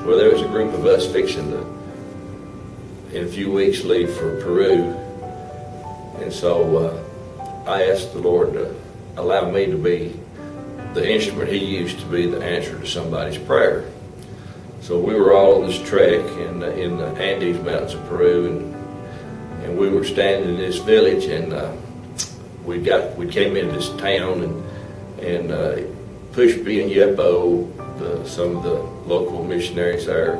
Well, there was a group of us fixing to, in a few weeks, leave for Peru. And so I asked the Lord to allow me to be the instrument He used to be the answer to somebody's prayer. So we were all on this trek in the Andes Mountains of Peru, and we were standing in this village, and we came into this town, and Pushby and Yepo, some of the local missionaries there,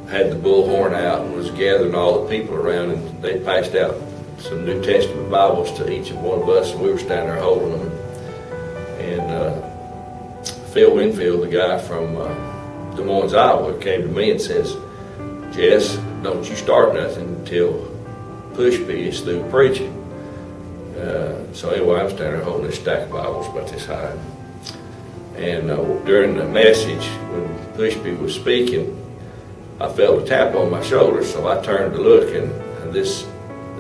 had the bullhorn out and was gathering all the people around, and they passed out some New Testament Bibles to each of one of us, and we were standing there holding them. And Phil Winfield, the guy from Des Moines, Iowa, came to me and says, "Jess, don't you start nothing until Pushby is through preaching." So anyway, I'm standing there holding this stack of Bibles about this high. And during the message, when Pushby was speaking, I felt a tap on my shoulder, so I turned to look, and there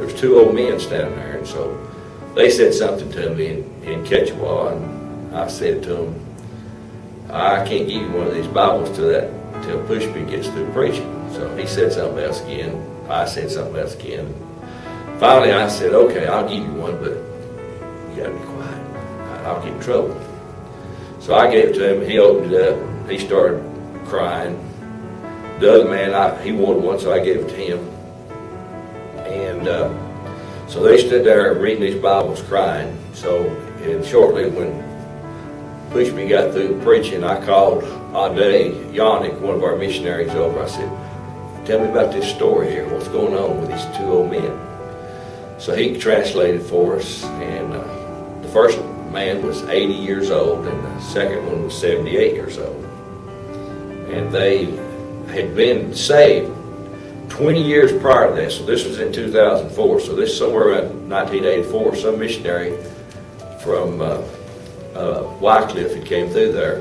was two old men standing there, and so they said something to me in Quechua, and I said to them, "I can't give you one of these Bibles till Pushby gets through preaching." So he said something else again. I said something else again. Finally, I said, "Okay, I'll give you one, but you gotta be quiet. I'll get in trouble." So I gave it to him. He opened it up. He started crying. The other man, he wanted one, so I gave it to him. And so they stood there reading these Bibles, crying. And shortly, when Pushby got through preaching, I called Ade Yannick, one of our missionaries, over. I said, "Tell me about this story here. What's going on with these two old men?" So he translated for us, and the first man was 80 years old, and the second one was 78 years old. And they had been saved 20 years prior to that. So this was in 2004. So this is somewhere around 1984. Some missionary from Wycliffe had came through there,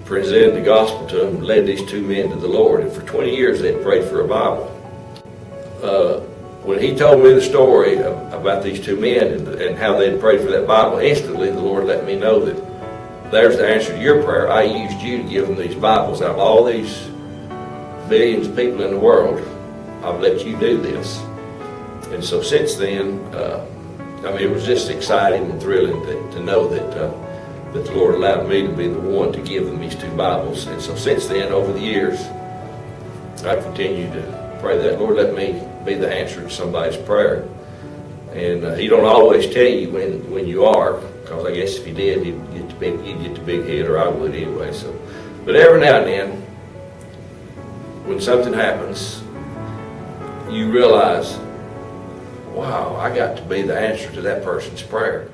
presented the gospel to them, and led these two men to the Lord. And for 20 years they had prayed for a Bible. When he told me the story about these two men and how they had prayed for that Bible, instantly the Lord let me know that there's the answer to your prayer. I used you to give them these Bibles. Out of all these billions of people in the world, I've let you do this. And so since then, it was just exciting and thrilling to know that the Lord allowed me to be the one to give them these two Bibles. And so since then, over the years, I've continued to pray that, "Lord, let me be the answer to somebody's prayer." And He don't always tell you when you are, because I guess if He did, you'd get the big hit, or I would anyway. So, but every now and then, when something happens, you realize, wow, I got to be the answer to that person's prayer.